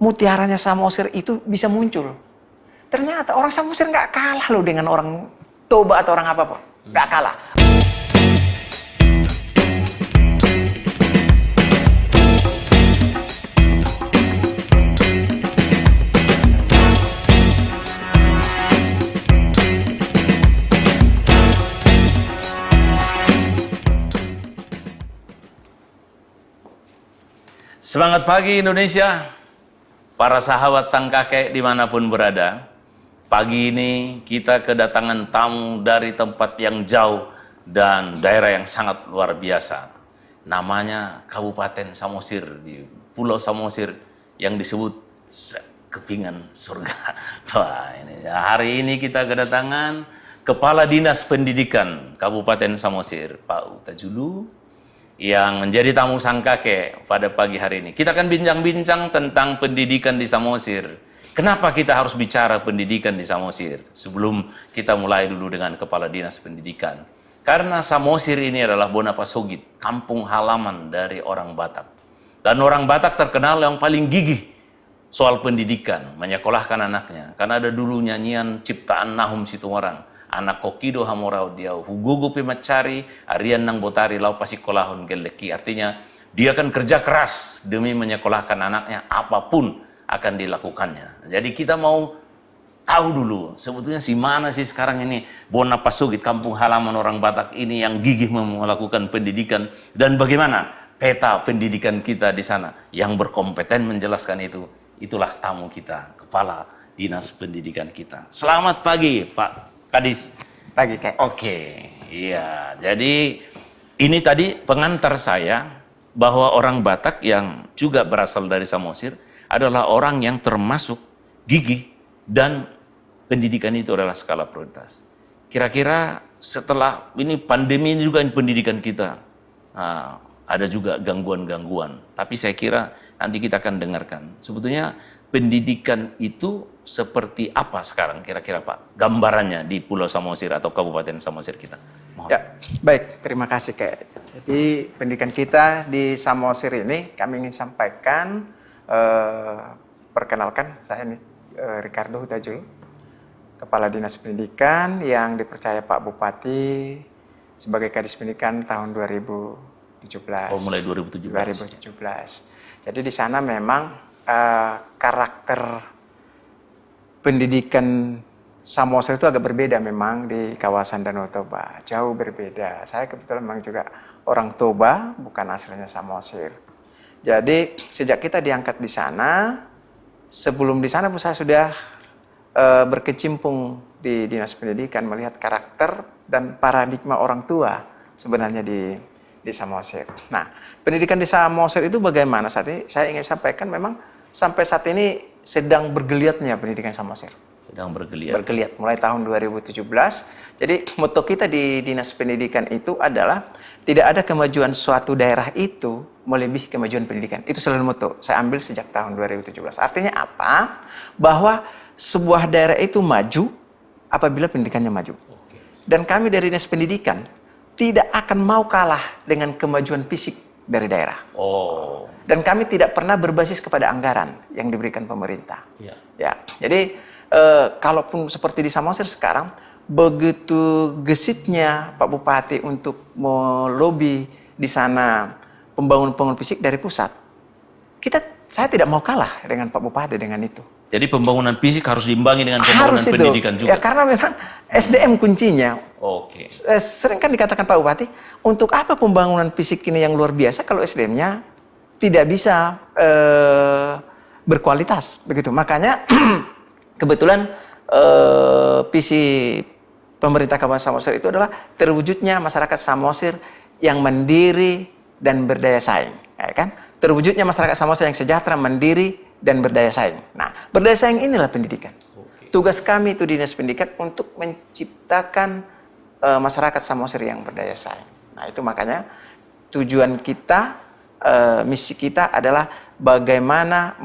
mutiaranya Samosir itu bisa muncul. Ternyata orang Samosir nggak kalah loh dengan orang Toba atau orang apa-apa. Nggak kalah. Semangat pagi Indonesia, para sahabat sang kakek dimanapun berada. Pagi ini kita kedatangan tamu dari tempat yang jauh dan daerah yang sangat luar biasa. Namanya Kabupaten Samosir, di Pulau Samosir yang disebut kepingan surga. Wah, hari ini kita kedatangan Kepala Dinas Pendidikan Kabupaten Samosir, Pak Utajulu, yang menjadi tamu sang kakek pada pagi hari ini. Kita akan bincang-bincang tentang pendidikan di Samosir. Kenapa kita harus bicara pendidikan di Samosir? Sebelum kita mulai dulu dengan Kepala Dinas Pendidikan. Karena Samosir ini adalah Bonapasogit, kampung halaman dari orang Batak. Dan orang Batak terkenal yang paling gigih soal pendidikan, menyekolahkan anaknya. Karena ada dulu nyanyian ciptaan Nahum Situmarang. Anak kokido hamorau dia hugogo pemacari arian nang botari lau pasikolahon geleki. Artinya dia akan kerja keras demi menyekolahkan anaknya, apapun akan dilakukannya. Jadi kita mau tahu dulu sebetulnya si mana sih sekarang ini Bonapasogit, kampung halaman orang Batak ini yang gigih melakukan pendidikan, dan bagaimana peta pendidikan kita di sana. Yang berkompeten menjelaskan itu, itulah tamu kita, Kepala Dinas Pendidikan kita. Selamat pagi Pak Kadis. Pagi, Kak. Oke, iya. Jadi ini tadi pengantar saya bahwa orang Batak yang juga berasal dari Samosir adalah orang yang termasuk gigih dan pendidikan itu adalah skala prioritas. Kira-kira setelah ini pandemi ini juga pendidikan kita ada juga gangguan-gangguan. Tapi saya kira nanti kita akan dengarkan. Sebetulnya pendidikan itu seperti apa sekarang kira-kira Pak? Gambarannya di Pulau Samosir atau Kabupaten Samosir kita. Mohon. Ya, baik. Terima kasih, Kak. Jadi pendidikan kita di Samosir ini kami ingin sampaikan, perkenalkan saya ini Ricardo Hutajulu, Kepala Dinas Pendidikan yang dipercaya Pak Bupati sebagai Kadis Pendidikan tahun 2017. Oh, mulai 2017. Jadi di sana memang karakter pendidikan Samosir itu agak berbeda memang di kawasan Danau Toba, jauh berbeda. Saya kebetulan memang juga orang Toba, bukan aslinya Samosir. Jadi sejak kita diangkat di sana, sebelum di sana pun saya sudah berkecimpung di Dinas Pendidikan, melihat karakter dan paradigma orang tua sebenarnya di Samosir. Nah, pendidikan di Samosir itu bagaimana saat ini? Saya ingin sampaikan memang sampai saat ini sedang bergeliatnya pendidikan Samosir. Sedang bergeliat. Bergeliat mulai tahun 2017. Jadi moto kita di Dinas Pendidikan itu adalah tidak ada kemajuan suatu daerah itu melebihi kemajuan pendidikan. Itu selalu moto saya ambil sejak tahun 2017. Artinya apa? Bahwa sebuah daerah itu maju apabila pendidikannya maju. Dan kami dari Dinas Pendidikan tidak akan mau kalah dengan kemajuan fisik dari daerah. Oh. Dan kami tidak pernah berbasis kepada anggaran yang diberikan pemerintah. Ya, jadi kalaupun seperti di Samosir sekarang, begitu gesitnya Pak Bupati untuk melobi di sana pembangunan fisik dari pusat, saya tidak mau kalah dengan Pak Bupati dengan itu. Jadi pembangunan fisik harus diimbangi dengan pembangunan pendidikan juga. Ya, karena memang SDM kuncinya. Oke. Sering kan dikatakan Pak Bupati, untuk apa pembangunan fisik ini yang luar biasa kalau SDM-nya tidak bisa berkualitas, begitu. Makanya kebetulan visi pemerintah Kabupaten Samosir itu adalah terwujudnya masyarakat Samosir yang mandiri dan berdaya saing, ya kan? Terwujudnya masyarakat Samosir yang sejahtera, mandiri dan berdaya saing. Nah, berdaya saing inilah pendidikan. Tugas kami itu Dinas Pendidikan untuk menciptakan masyarakat Samosir yang berdaya saing. Nah, itu makanya tujuan kita, misi kita adalah bagaimana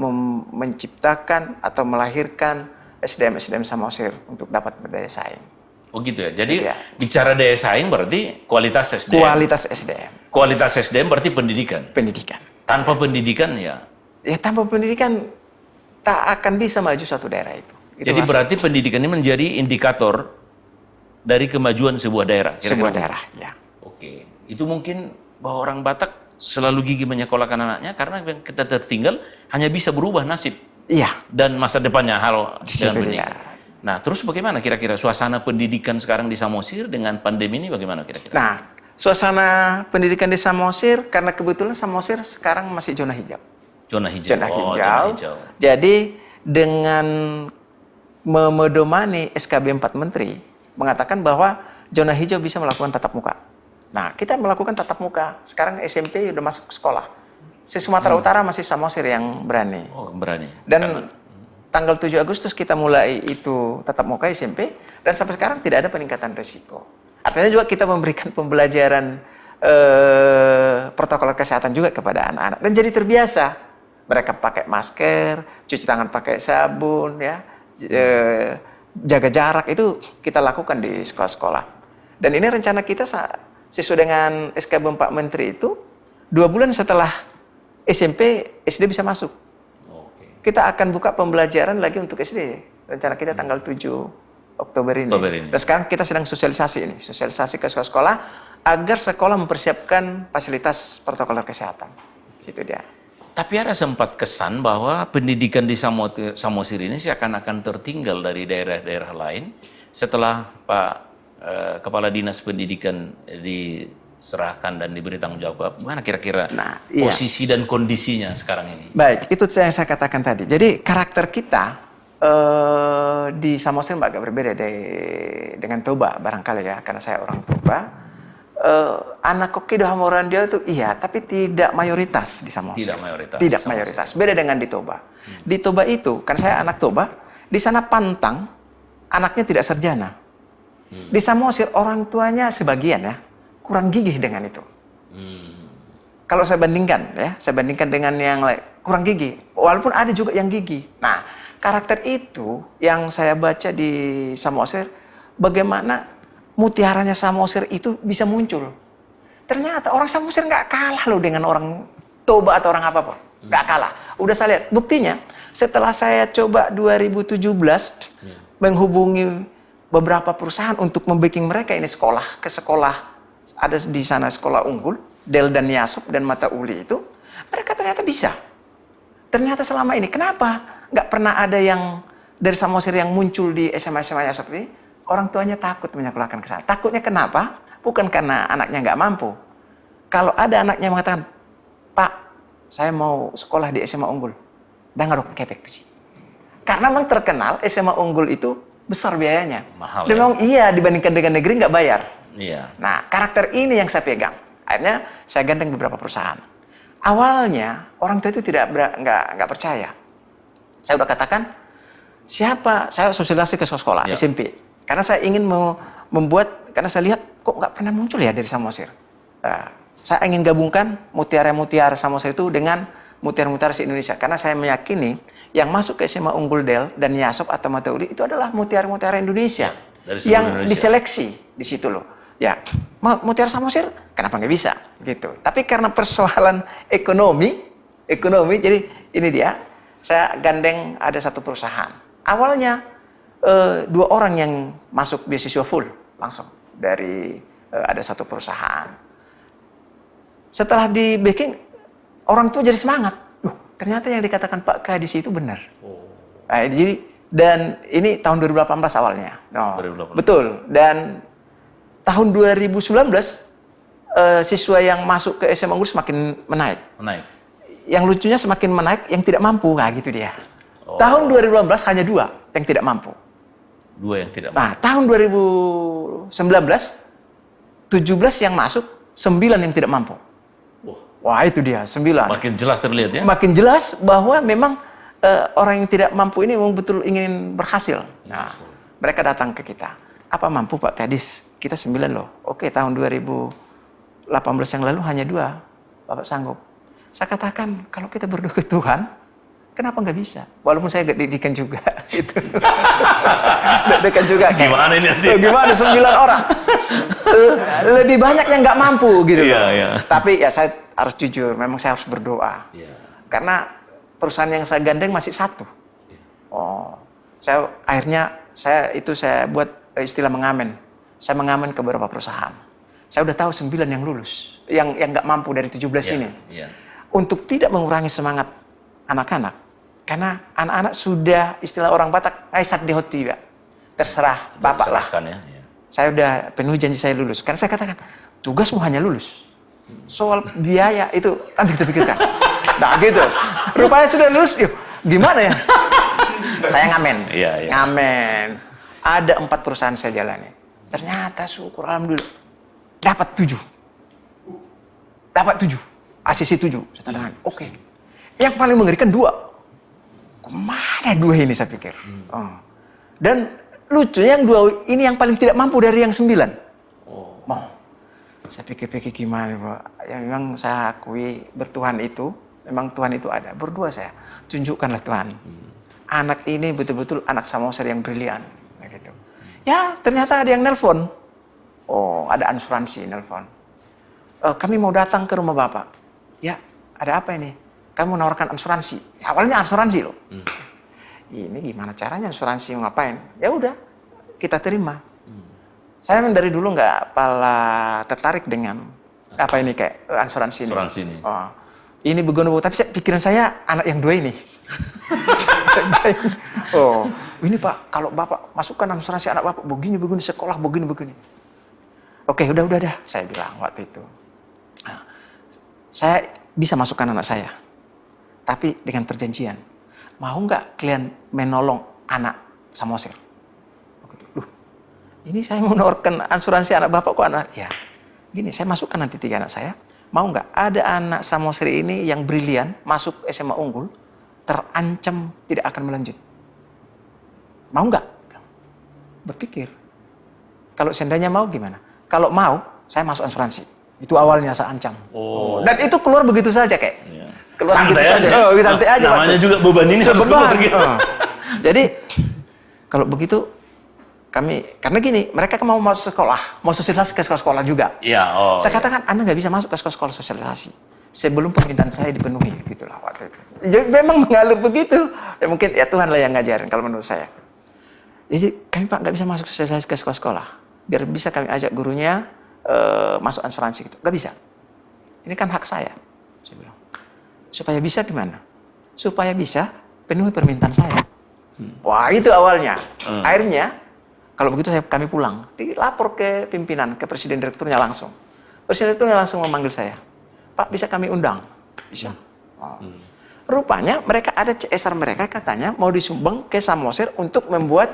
menciptakan atau melahirkan SDM Samosir untuk dapat berdaya saing. Oh gitu ya. Jadi bicara daya saing berarti kualitas SDM. Kualitas SDM. Kualitas SDM berarti pendidikan. Pendidikan. Tanpa pendidikan ya. Ya tanpa pendidikan tak akan bisa maju suatu daerah itu. Jadi berarti pendidikan ini menjadi indikator dari kemajuan sebuah daerah. Sebuah daerah, ya. Oke, itu mungkin bahwa orang Batak selalu gigih menyekolahkan anaknya karena kita tertinggal hanya bisa berubah nasib. Iya. Dan masa depannya dengan pendidikan. Nah, terus bagaimana kira-kira suasana pendidikan sekarang di Samosir dengan pandemi ini bagaimana kira-kira? Nah, suasana pendidikan di Samosir karena kebetulan Samosir sekarang masih zona hijau. Zona hijau. Zona Oh, hijau. zona hijau. Jadi dengan memedomani SKB 4 Menteri mengatakan bahwa zona hijau bisa melakukan tatap muka. Nah, kita melakukan tatap muka. Sekarang SMP udah masuk sekolah. Sumatera Utara masih Samosir yang berani. Oh, berani. Dan tanggal 7 Agustus kita mulai itu tatap muka SMP dan sampai sekarang tidak ada peningkatan risiko. Artinya juga kita memberikan pembelajaran protokol kesehatan juga kepada anak-anak dan jadi terbiasa. Mereka pakai masker, cuci tangan pakai sabun, ya, jaga jarak itu kita lakukan di sekolah-sekolah. Dan ini rencana kita sesuai dengan SKB 4 Menteri itu 2 bulan setelah SMP, SD bisa masuk. Kita akan buka pembelajaran lagi untuk SD. Rencana kita tanggal 7 Oktober ini. Dan sekarang kita sedang sosialisasi ke sekolah-sekolah agar sekolah mempersiapkan fasilitas protokol kesehatan. Situ dia. Tapi ada sempat kesan bahwa pendidikan di Samosir ini seakan-akan tertinggal dari daerah-daerah lain setelah Pak Kepala Dinas Pendidikan diserahkan dan diberi tanggung jawab. Mana kira-kira posisi dan kondisinya sekarang ini? Baik, itu yang saya katakan tadi. Jadi karakter kita di Samosir agak berbeda dengan Toba barangkali ya, karena saya orang Toba. Anak koki Hamorandia itu iya, tapi tidak mayoritas di Samosir. Tidak mayoritas. Beda dengan di Toba. Di Toba itu, kan saya anak Toba, di sana pantang, anaknya tidak sarjana. Di Samosir orang tuanya sebagian ya kurang gigih dengan itu. Kalau saya bandingkan dengan yang lain, kurang gigih. Walaupun ada juga yang gigih. Nah, karakter itu yang saya baca di Samosir, bagaimana mutiaranya Samosir itu bisa muncul. Ternyata orang Samosir nggak kalah loh dengan orang Toba atau orang apapun. Nggak kalah. Udah saya lihat. Buktinya, setelah saya coba 2017 menghubungi beberapa perusahaan untuk membikin mereka ini sekolah. Ada di sana sekolah unggul, Del dan Yasop dan Mata Uli itu. Mereka ternyata bisa. Ternyata selama ini, kenapa nggak pernah ada yang dari Samosir yang muncul di SMA Yasop ini? Orang tuanya takut menyekolahkan ke sana. Takutnya kenapa? Bukan karena anaknya nggak mampu. Kalau ada anaknya mengatakan, Pak, saya mau sekolah di SMA Unggul. Dan nggak kepek tuh sih. Karena memang terkenal SMA Unggul itu besar biayanya. Mahal. Dan memang iya dibandingkan dengan negeri nggak bayar. Iya. Nah, karakter ini yang saya pegang. Akhirnya saya gandeng beberapa perusahaan. Awalnya orang tua itu nggak percaya. Saya udah katakan, saya sosialisasi ke sekolah SMP. Karena saya ingin membuat, karena saya lihat kok nggak pernah muncul ya dari Samosir. Saya ingin gabungkan mutiara-mutiara Samosir itu dengan mutiara-mutiara se-Indonesia. Karena saya meyakini yang masuk ke SMA Unggul Del dan Yasop atau Mata Uli itu adalah mutiara-mutiara Indonesia. Yang diseleksi di situ loh. Ya, mutiara Samosir kenapa nggak bisa gitu. Tapi karena persoalan ekonomi, jadi ini dia, saya gandeng ada satu perusahaan. Awalnya 2 orang yang masuk beasiswa full langsung dari ada satu perusahaan. Setelah di backing, orang tua jadi semangat. Ternyata yang dikatakan Pak Kadis itu benar. Jadi dan ini tahun 2018 awalnya. 2018. Betul. Dan tahun 2019 siswa yang masuk ke SMA Unggul semakin menaik. Yang lucunya semakin menaik yang tidak mampu, gitu dia. Tahun 2018 hanya 2 yang tidak mampu. 2 yang tidak mampu. Nah, tahun 2019 17 yang masuk, 9 yang tidak mampu. Wah, itu dia, 9. Makin jelas terlihat ya. Makin jelas bahwa memang orang yang tidak mampu ini memang betul ingin berhasil. Nah, mereka datang ke kita. Apa mampu Pak Kadis? Kita 9 loh. Oke, tahun 2018 yang lalu hanya 2. Bapak sanggup. Saya katakan, kalau kita berdoa ke Tuhan, kenapa nggak bisa? Walaupun saya didikan juga. Gitu. Didikan juga. Gimana ini nanti? Gimana 9 orang? Lebih banyak yang nggak mampu gitu. Iya. Tapi ya saya harus jujur, memang saya harus berdoa. Iya. Karena perusahaan yang saya gandeng masih 1. Saya buat istilah mengamen. Saya mengamen ke beberapa perusahaan. Saya udah tahu 9 yang lulus, yang nggak mampu dari 17 ini. Untuk tidak mengurangi semangat anak-anak, karena anak-anak sudah istilah orang Batak ngaisak di hoti, Pak. Terserah Bapak lah. Saya udah penuhi janji saya lulus. Karena saya katakan, tugasmu hanya lulus. Soal biaya itu nanti kita pikirkan. Nah gitu. Rupanya sudah lulus, yuk gimana ya? Saya ngamen. Ngamen. Ada 4 perusahaan saya jalani. Ternyata syukur alhamdulillah. Dapat 7. ACC 7. Saya katakan, oke. Yang paling mengerikan 2. Kemana 2 ini saya pikir. Dan lucunya yang 2 ini yang paling tidak mampu dari yang 9. Saya pikir-pikir gimana Pak. Ya memang saya akui bertuhan itu, memang Tuhan itu ada. Berdua saya, tunjukkanlah Tuhan. Anak ini betul-betul anak Samosir yang brilian. Gitu. Ya ternyata ada yang nelpon. Ada asuransi nelpon. Kami mau datang ke rumah Bapak. Ya, ada apa ini? Kamu menawarkan asuransi. Awalnya asuransi loh. Ini gimana caranya asuransi mau ngapain? Ya udah, kita terima. Saya dari dulu nggak pala tertarik dengan apa ini kayak asuransi ini. Ini begini, tapi pikiran saya anak yang 2 ini. Ini Pak, kalau Bapak masukkan asuransi anak Bapak begini sekolah begini. Oke, udah dah, saya bilang waktu itu. Saya bisa masukkan anak saya, tapi dengan perjanjian. Mau nggak kalian menolong anak Samosir? Ini saya mau menawarkan asuransi anak Bapak kok anak. Ya, gini, saya masukkan nanti 3 anak saya. Mau nggak ada anak Samosir ini yang brilian masuk SMA unggul, terancam tidak akan melanjut. Mau nggak? Berpikir. Kalau seandainya mau gimana? Kalau mau, saya masuk asuransi. Itu awalnya saya ancam. Dan itu keluar begitu saja kayak. Keluar santai begitu aja. Saja. Santai aja. Namanya juga beban ini harus keluar gitu. Jadi kalau begitu karena gini, mereka mau masuk sekolah, mau sosialisasi ke sekolah-sekolah juga. Saya katakan, Anda nggak bisa masuk ke sekolah-sekolah sosialisasi sebelum permintaan saya dipenuhi, gitulah waktu itu. Jadi memang mengalir begitu. Ya mungkin ya Tuhan lah yang ngajarin kalau menurut saya. Jadi kami Pak nggak bisa masuk sosialisasi ke sekolah-sekolah. Biar bisa kami ajak gurunya masuk asuransi gitu. Nggak bisa. Ini kan hak saya bilang. Supaya bisa gimana? Supaya bisa penuhi permintaan saya. Wah itu awalnya. Akhirnya kalau begitu kami pulang, dilapor ke pimpinan, ke presiden direkturnya langsung. Presiden direkturnya langsung memanggil saya. Pak, bisa kami undang? Bisa. Rupanya mereka ada CSR mereka katanya mau disumbang ke Samosir untuk membuat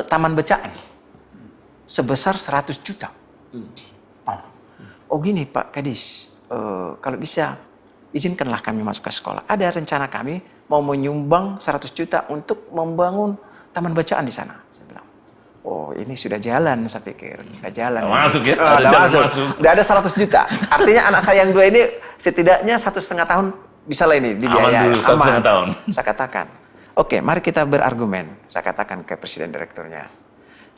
taman bacaan. Sebesar 100 juta. Gini Pak Kadis, kalau bisa izinkanlah kami masuk ke sekolah. Ada rencana kami mau menyumbang 100 juta untuk membangun taman bacaan di sana. Ini sudah jalan, saya pikir. Sudah jalan. Masuk ya? Masuk. Udah ada 100 juta. Artinya anak saya yang 2 ini setidaknya 1,5 tahun bisa lah ini dibiayai. Aman dulu, 1,5 tahun. Saya katakan, oke, mari kita berargumen. Saya katakan ke presiden direkturnya.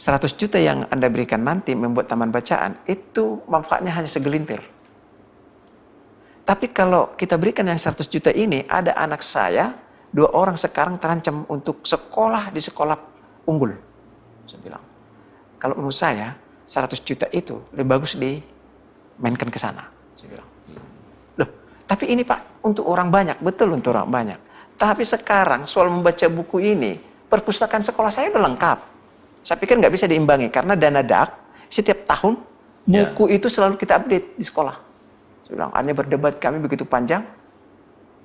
100 juta yang Anda berikan nanti membuat taman bacaan, itu manfaatnya hanya segelintir. Tapi kalau kita berikan yang 100 juta ini, ada anak saya, 2 orang sekarang terancam untuk sekolah di sekolah unggul. Saya bilang, kalau menurut saya 100 juta itu lebih bagus dimainkan ke sana. Saya bilang, loh, tapi ini Pak untuk orang banyak, betul untuk orang banyak. Tapi sekarang soal membaca buku ini, perpustakaan sekolah saya udah lengkap. Saya pikir nggak bisa diimbangi karena dana DAK setiap tahun buku itu selalu kita update di sekolah. Saya bilang, hanya berdebat kami begitu panjang.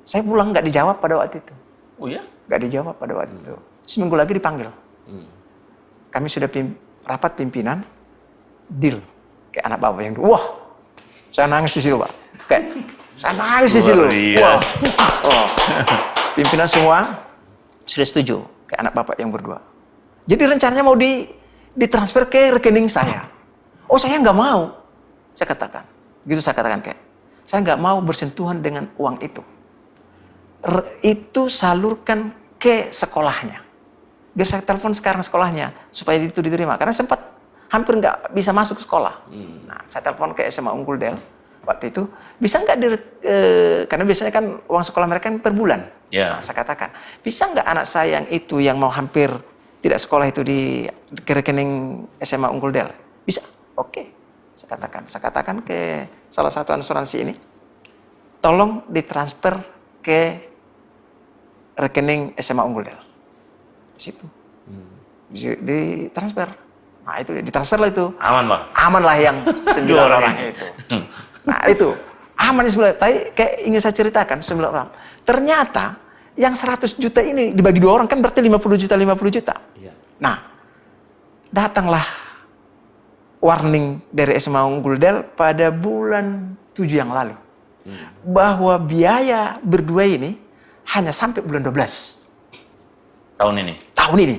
Saya pulang nggak dijawab pada waktu itu. Oh ya? Nggak dijawab pada waktu itu. Seminggu lagi dipanggil. Kami sudah rapat pimpinan, deal. Kayak anak Bapak yang wah, saya nangis di situ Pak. Kayak, saya nangis di situ. Wah. Pimpinan semua sudah setuju. Kayak anak Bapak yang berdua. Jadi rencananya mau ditransfer ke rekening saya. Saya nggak mau. Saya katakan. Gitu saya katakan kayak. Saya nggak mau bersentuhan dengan uang itu. Itu salurkan ke sekolahnya. Biar saya telepon sekarang sekolahnya supaya itu diterima karena sempat hampir nggak bisa masuk sekolah. Nah, saya telepon ke SMA Unggul Del waktu itu bisa nggak karena biasanya kan uang sekolah mereka kan per bulan. Ya. Nah, saya katakan, bisa nggak anak saya yang itu yang mau hampir tidak sekolah itu ke rekening SMA Unggul Del? Bisa. Oke. Saya katakan ke salah satu asuransi ini, tolong ditransfer ke rekening SMA Unggul Del. Di situ. Ditransfer. Nah, itu ditransfer lah itu. Aman, Bang. Aman lah yang 9 orang itu. Nah, itu. Aman sebenarnya. Tapi kayak ingin saya ceritakan 9 orang. Ternyata yang 100 juta ini dibagi 2 orang kan berarti 50 juta, 50 juta. Iya. Nah, datanglah warning dari SMA Unggul Del pada bulan 7 yang lalu. Bahwa biaya berdua ini hanya sampai bulan 12. Tahun ini. Tahun ini.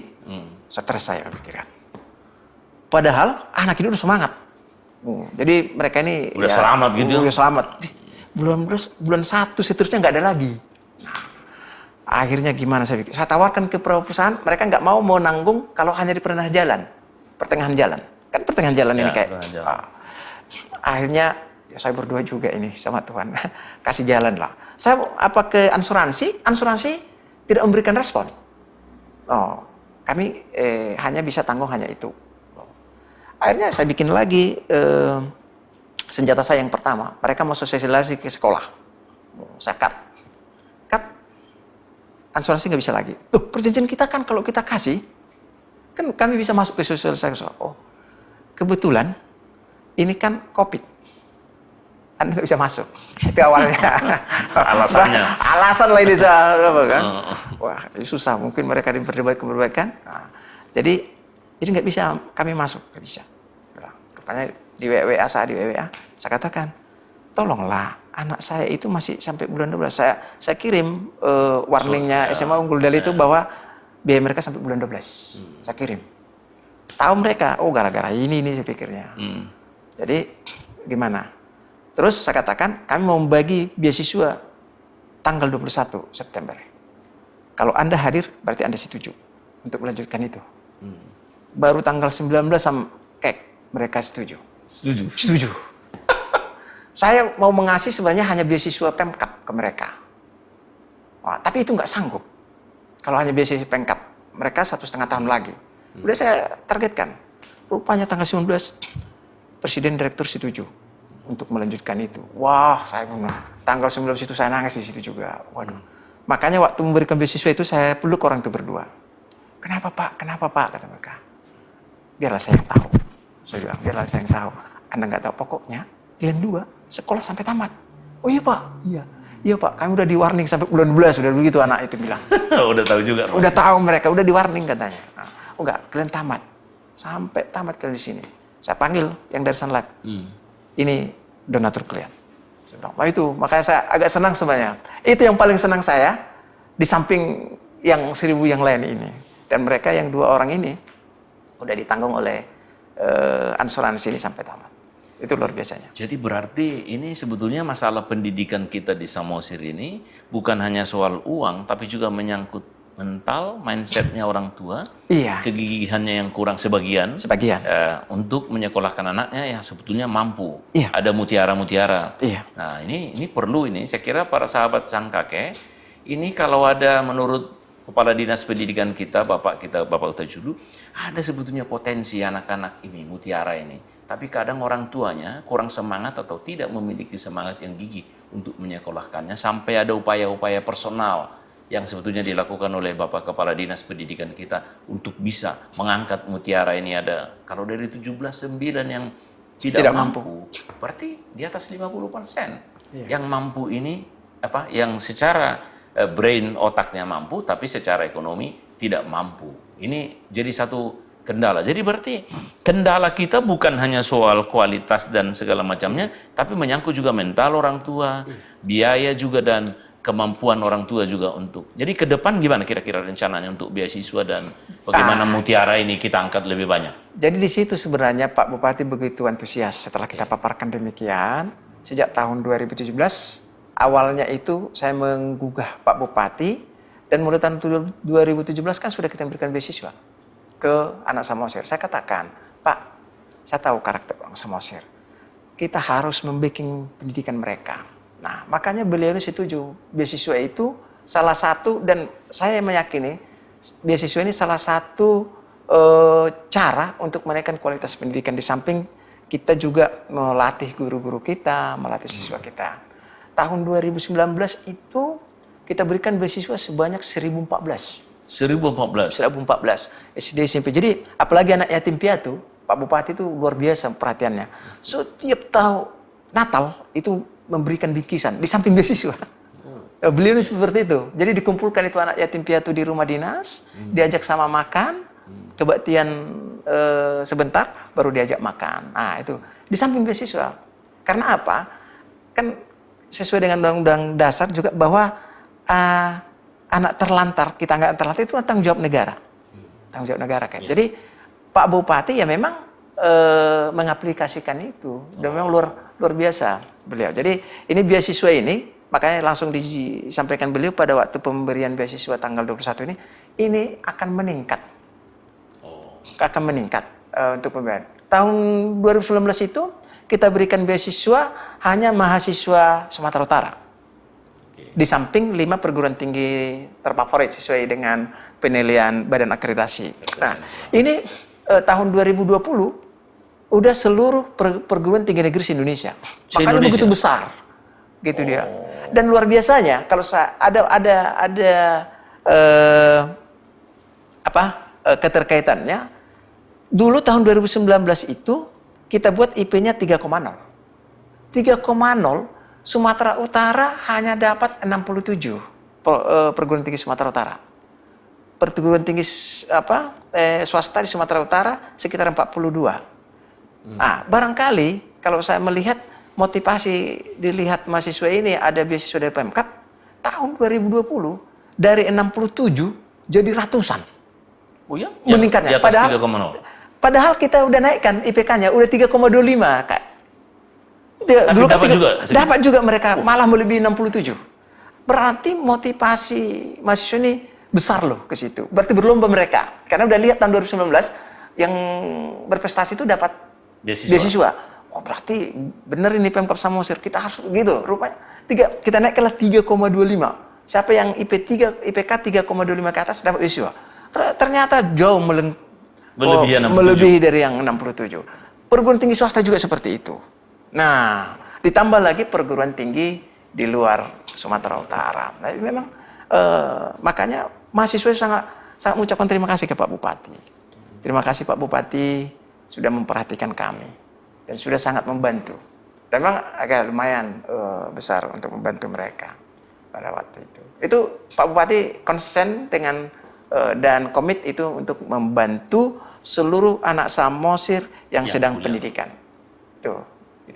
Stres saya pikiran. Padahal anak ini udah semangat. Jadi mereka ini Udah selamat gitu. Udah selamat. Bulan 1 seterusnya nggak ada lagi. Nah, akhirnya gimana saya pikir? Saya tawarkan ke perusahaan, mereka nggak mau nanggung kalau hanya di pertengahan jalan. Kan pertengahan jalan ini kayak. Akhirnya ya saya berdua juga ini sama Tuhan. Kasih jalan lah. Saya ke asuransi tidak memberikan respon. Oh, kami hanya bisa tanggung hanya itu. Akhirnya saya bikin lagi senjata saya yang pertama. Mereka mau sosialisasi ke sekolah. Saya cut. Asuransi nggak bisa lagi. Tuh, perjanjian kita kan kalau kita kasih, kan kami bisa masuk ke sosialisasi. Oh, kebetulan ini kan COVID. Anda nggak bisa masuk. Itu awalnya. Alasannya. Alasan lah ini kan. Wah, ini susah. Mungkin mereka diperdebatkan. Nah, jadi nggak bisa kami masuk, nggak bisa. Rupanya di WWA saya katakan, tolonglah anak saya itu masih sampai bulan 12. Saya kirim warningnya SMA Unggul Del itu bahwa biaya mereka sampai bulan 12. Saya kirim. Tahu mereka, oh gara-gara ini saya pikirnya. Jadi gimana? Terus saya katakan, kami mau membagi beasiswa tanggal 21 September. Kalau Anda hadir, berarti Anda setuju untuk melanjutkan itu. Baru tanggal 19 mereka setuju. Setuju. Saya mau mengasih sebenarnya hanya beasiswa Pemkap ke mereka. Wah, tapi itu nggak sanggup. Kalau hanya beasiswa Pemkap, mereka 1,5 tahun lagi. Udah saya targetkan. Rupanya tanggal 19, Presiden Direktur setuju untuk melanjutkan itu. Wah, saya tanggal 19 itu saya nangis di situ juga. Waduh. Makanya waktu memberikan beasiswa itu saya peluk orang itu berdua. Kenapa Pak? Kata mereka. Biarlah saya yang tahu. Saya bilang, biarlah saya yang tahu. Anda nggak tahu, pokoknya kalian 2 sekolah sampai tamat. Oh iya Pak, iya Pak, kami udah di warning sampai bulan 12, udah begitu anak itu bilang. Udah tahu juga. Udah tahu mereka, udah di warning katanya. Nah, oh enggak, kalian tamat. Sampai tamat kalian di sini. Saya panggil yang dari Sunlight. Ini donatur kalian. Saya bilang, wah itu, makanya saya agak senang sebenarnya. Itu yang paling senang saya, di samping yang 1.000 yang lain ini. Dan mereka yang 2 orang ini, udah ditanggung oleh asuransi ini sampai tamat. Itu luar biasanya. Jadi berarti ini sebetulnya masalah pendidikan kita di Samosir ini bukan hanya soal uang, tapi juga menyangkut mental, mindsetnya orang tua, Iya. kegigihannya yang kurang sebagian, untuk menyekolahkan anaknya yang sebetulnya mampu. Iya. Ada mutiara-mutiara. Iya. Nah ini perlu ini. Saya kira para sahabat sang kakek ini kalau ada menurut Kepala Dinas Pendidikan kita, Bapak Utajudu, ada sebetulnya potensi anak-anak ini, mutiara ini. Tapi kadang orang tuanya kurang semangat atau tidak memiliki semangat yang gigih untuk menyekolahkannya. Sampai ada upaya-upaya personal yang sebetulnya dilakukan oleh Bapak Kepala Dinas Pendidikan kita untuk bisa mengangkat mutiara ini. Ada, kalau dari 17,9 yang tidak mampu, berarti di atas 50%. Yang mampu ini, yang secara brain otaknya mampu, tapi secara ekonomi tidak mampu. Ini jadi satu kendala. Jadi berarti kendala kita bukan hanya soal kualitas dan segala macamnya, tapi menyangkut juga mental orang tua, biaya juga dan kemampuan orang tua juga untuk. Jadi ke depan gimana kira-kira rencananya untuk beasiswa dan bagaimana mutiara ini kita angkat lebih banyak? Jadi di situ sebenarnya Pak Bupati begitu antusias setelah kita paparkan demikian. Sejak tahun 2017, awalnya itu saya menggugah Pak Bupati dan mulai tahun 2017 kan sudah kita berikan beasiswa ke anak Samosir. Saya katakan, Pak, saya tahu karakter orang Samosir. Kita harus membikin pendidikan mereka. Nah, makanya beliau ini setuju. Beasiswa itu salah satu, dan saya meyakini beasiswa ini salah satu cara untuk menaikkan kualitas pendidikan, di samping kita juga melatih guru-guru kita, melatih siswa kita. Tahun 2019 itu kita berikan beasiswa sebanyak 1014. 1014. 1014 SD SMP. Jadi apalagi anak yatim piatu, Pak Bupati itu luar biasa perhatiannya. Setiap tahun Natal itu memberikan bingkisan di samping beasiswa. Beliau ini seperti itu. Jadi dikumpulkan itu anak yatim piatu di rumah dinas, diajak sama makan, kebaktian sebentar, baru diajak makan. Nah itu di samping beasiswa. Karena apa? Kan sesuai dengan Undang-Undang Dasar juga bahwa anak terlantar, kita nggak terlantar itu tanggung jawab negara. Tanggung jawab negara kan. Jadi Pak Bupati ya memang mengaplikasikan itu. Dan memang luar biasa beliau. Jadi ini beasiswa ini, makanya langsung disampaikan beliau pada waktu pemberian beasiswa tanggal 21 ini akan meningkat. Akan meningkat untuk pemberian. Tahun 2019 itu kita berikan beasiswa hanya mahasiswa Sumatera Utara. Di samping 5 perguruan tinggi terfavorit sesuai dengan penilaian Badan Akreditasi. Nah, ini tahun 2020 udah seluruh perguruan tinggi negeri se-Indonesia. Makanya begitu besar. Gitu dia. Dan luar biasanya kalau ada keterkaitannya. Dulu tahun 2019 itu kita buat IP-nya 3,0. 3,0 Sumatera Utara hanya dapat 67 perguruan tinggi Sumatera Utara. Perguruan tinggi swasta di Sumatera Utara sekitar 42. Nah, barangkali kalau saya melihat motivasi dilihat mahasiswa ini ada beasiswa dari Pemkab, tahun 2020 dari 67 jadi ratusan. Oh ya? Meningkatnya. Di atas 3,0. Padahal kita udah naikkan IPK-nya udah 3,25, Kak. Dulu kan dapat juga mereka malah melebihi 67. Berarti motivasi mahasiswa ini besar loh ke situ. Berarti berlomba mereka. Karena udah lihat tahun 2019 yang berprestasi itu dapat beasiswa. Oh, berarti bener ini Pemkab Samosir, kita harus gitu. Rupanya kita naikkanlah 3,25. Siapa yang IPK 3,25 ke atas dapat beasiswa. Ternyata jauh melebihi dari yang 67. Perguruan tinggi swasta juga seperti itu. Nah, ditambah lagi perguruan tinggi di luar Sumatera Utara. Nah, memang makanya mahasiswa sangat mengucapkan terima kasih ke Pak Bupati. Terima kasih Pak Bupati sudah memperhatikan kami dan sudah sangat membantu. Dan memang agak lumayan besar untuk membantu mereka pada waktu itu. Itu Pak Bupati konsen dengan dan komit itu untuk membantu seluruh anak Samosir yang sedang pendidikan. Itu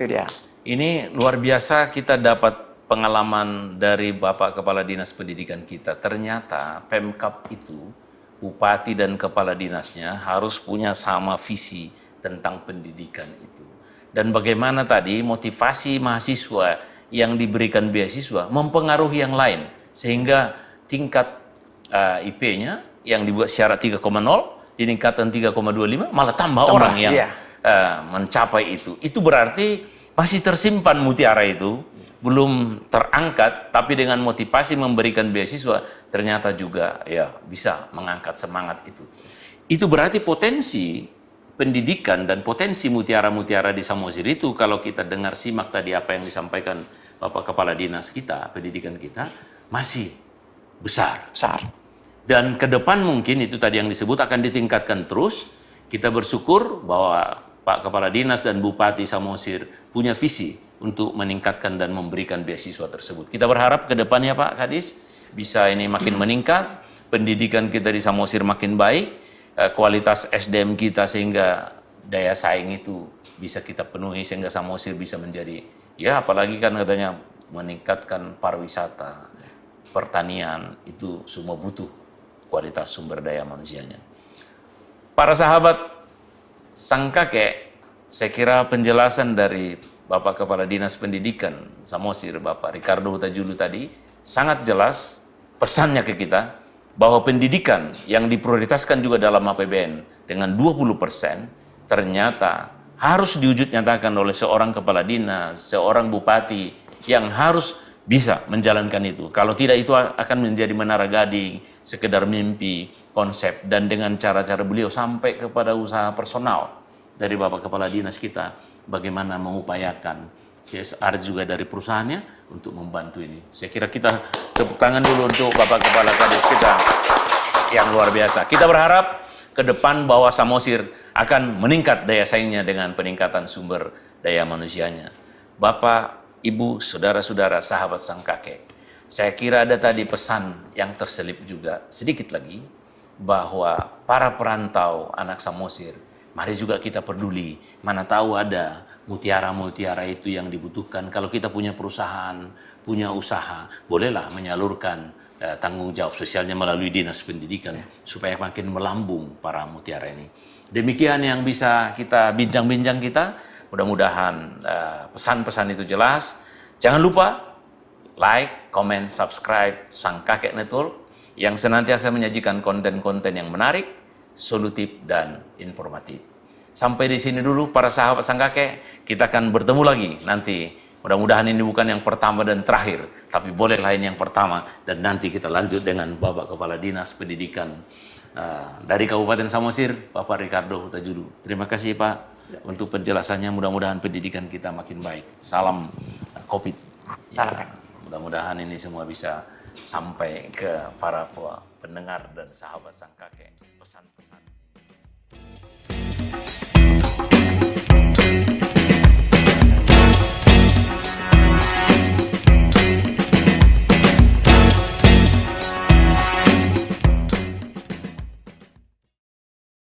dia. Ini luar biasa kita dapat pengalaman dari Bapak Kepala Dinas Pendidikan kita. Ternyata Pemkab itu, Bupati dan Kepala Dinasnya harus punya sama visi tentang pendidikan itu. Dan bagaimana tadi motivasi mahasiswa yang diberikan beasiswa mempengaruhi yang lain. Sehingga tingkat IP-nya yang dibuat syarat 3,0 ditingkatkan 3,25 malah tambah orang yang mencapai itu. Itu berarti masih tersimpan mutiara itu, belum terangkat, tapi dengan motivasi memberikan beasiswa ternyata juga ya bisa mengangkat semangat itu. Itu berarti potensi pendidikan dan potensi mutiara-mutiara di Samosir itu kalau kita dengar simak tadi apa yang disampaikan Bapak Kepala Dinas kita, pendidikan kita masih besar. Dan ke depan mungkin itu tadi yang disebut akan ditingkatkan terus. Kita bersyukur bahwa Pak Kepala Dinas dan Bupati Samosir punya visi untuk meningkatkan dan memberikan beasiswa tersebut. Kita berharap ke depannya Pak Kadis bisa ini makin meningkat, pendidikan kita di Samosir makin baik, kualitas SDM kita sehingga daya saing itu bisa kita penuhi sehingga Samosir bisa menjadi, ya apalagi kan katanya meningkatkan pariwisata, pertanian, itu semua butuh kualitas sumber daya manusianya. Para sahabat sang kakek, saya kira penjelasan dari Bapak Kepala Dinas Pendidikan Samosir, Bapak Ricardo Huta-Julu tadi, sangat jelas pesannya ke kita, bahwa pendidikan yang diprioritaskan juga dalam APBN dengan 20%, ternyata harus diwujud nyatakan oleh seorang Kepala Dinas, seorang Bupati, yang harus bisa menjalankan itu. Kalau tidak, itu akan menjadi menara gading, sekedar mimpi, konsep, dan dengan cara-cara beliau sampai kepada usaha personal dari Bapak Kepala Dinas kita, bagaimana mengupayakan CSR juga dari perusahaannya untuk membantu ini. Saya kira kita tepuk tangan dulu untuk Bapak Kepala Kades kita yang luar biasa. Kita berharap ke depan bahwa Samosir akan meningkat daya saingnya dengan peningkatan sumber daya manusianya. Bapak, Ibu, saudara-saudara, sahabat sang kakek, saya kira ada tadi pesan yang terselip juga sedikit lagi, bahwa para perantau anak Samosir, mari juga kita peduli. Mana tahu ada mutiara-mutiara itu yang dibutuhkan. Kalau kita punya perusahaan, punya usaha, bolehlah menyalurkan tanggung jawab sosialnya melalui Dinas Pendidikan supaya makin melambung para mutiara ini. Demikian yang bisa kita bincang-bincang kita. Mudah-mudahan pesan-pesan itu jelas. Jangan lupa like, comment, subscribe Sang Kakek Network yang senantiasa menyajikan konten-konten yang menarik, solutif, dan informatif. Sampai di sini dulu para sahabat Sang Kakek. Kita akan bertemu lagi nanti. Mudah-mudahan ini bukan yang pertama dan terakhir, tapi boleh lain yang pertama. Dan nanti kita lanjut dengan Bapak Kepala Dinas Pendidikan dari Kabupaten Samosir, Bapak Ricardo Hutajudu. Terima kasih Pak untuk penjelasannya. Mudah-mudahan pendidikan kita makin baik. Salam COVID. Salam. Mudah-mudahan ini semua bisa sampai ke para pendengar dan sahabat Sang Kakek. Pesan-pesan.